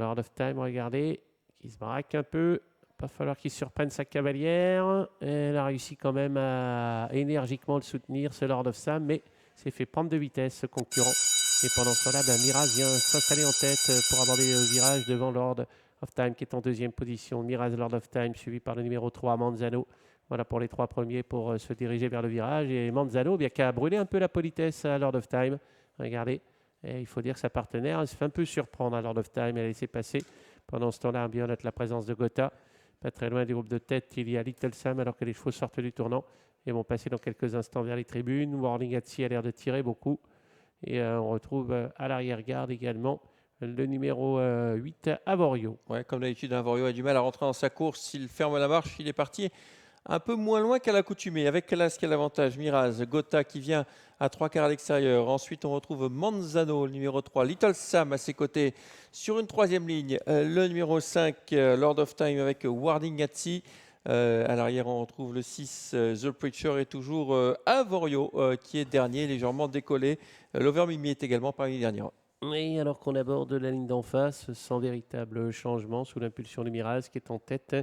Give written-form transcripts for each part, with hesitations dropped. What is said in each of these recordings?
Lord of Time, regardez, qui se braque un peu. Il va falloir qu'il surprenne sa cavalière. Elle a réussi quand même à énergiquement le soutenir, ce Lord of Sam, mais s'est fait prendre de vitesse, ce concurrent. Et pendant ce temps-là, Miraz vient s'installer en tête pour aborder le virage devant Lord of Time, qui est en deuxième position. Miraz, Lord of Time, suivi par le numéro 3, Manzano. Voilà pour les trois premiers pour se diriger vers le virage. Et Manzano, bien qu'à brûler un peu la politesse à Lord of Time. Regardez, et il faut dire que sa partenaire elle se fait un peu surprendre à Lord of Time. Elle a laissé passer. Pendant ce temps-là, bien note la présence de Gotha. Pas très loin du groupe de tête, il y a Little Sam alors que les chevaux sortent du tournant et vont passer dans quelques instants vers les tribunes. Warning Atsi a l'air de tirer beaucoup. Et on retrouve à l'arrière-garde également le numéro 8, Avorio. Ouais, comme d'habitude, Avorio a du mal à rentrer dans sa course. Il ferme la marche, il est parti un peu moins loin qu'à l'accoutumée. Avec Calas qui a l'avantage, Miraz, Gotha qui vient à 3 quarts à l'extérieur. Ensuite, on retrouve Manzano, le numéro 3, Little Sam à ses côtés. Sur une troisième ligne, le numéro 5, Lord of Time avec Warding Atsi. À l'arrière, on retrouve le 6, The Preacher, et toujours Avorio qui est dernier, légèrement décollé. L'Overmimi est également parmi les derniers. Oui, alors qu'on aborde la ligne d'en face, sans véritable changement, sous l'impulsion de Miraz qui est en tête.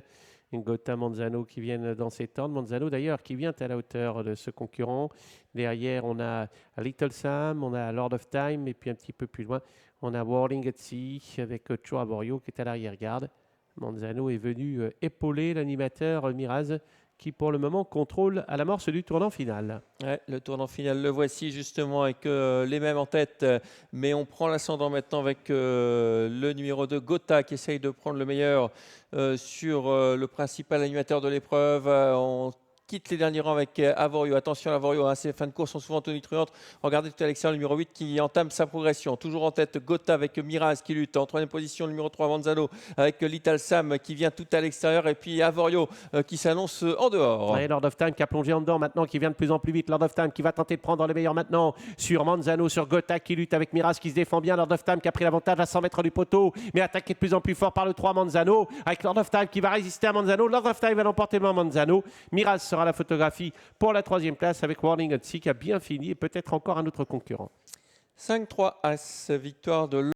Gotha, Manzano qui viennent dans ses temps. Manzano d'ailleurs qui vient à la hauteur de ce concurrent. Derrière, on a Little Sam, on a Lord of Time, et puis un petit peu plus loin, on a Whirling at Sea avec Cho Avorio qui est à l'arrière-garde. Manzano est venu épauler l'animateur Miraz qui pour le moment contrôle à l'amorce du tournant final. Ouais, le tournant final, le voici justement avec les mêmes en tête, mais on prend l'ascendant maintenant avec le numéro 2, Gotha, qui essaye de prendre le meilleur sur le principal animateur de l'épreuve. On quitte les derniers rangs avec Avorio. Attention, Avorio, hein, ces fins de course sont souvent tonitruantes. Regardez tout à l'extérieur, le numéro 8 qui entame sa progression. Toujours en tête, Gotha avec Miraz qui lutte. En troisième position, le numéro 3, Manzano avec Little Sam qui vient tout à l'extérieur. Et puis Avorio qui s'annonce en dehors. Ouais, Lord of Time qui a plongé en dedans maintenant, qui vient de plus en plus vite. Lord of Time qui va tenter de prendre le meilleur maintenant sur Manzano, sur Gotha qui lutte avec Miraz qui se défend bien. Lord of Time qui a pris l'avantage à 100 mètres du poteau, mais attaqué de plus en plus fort par le 3 Manzano, avec Lord of Time qui va résister à Manzano. Lord of Time va l'emporter devant Manzano. Miraz sera la photographie pour la troisième place avec Warning Atsi qui a bien fini et peut-être encore un autre concurrent. 5-3 As, victoire de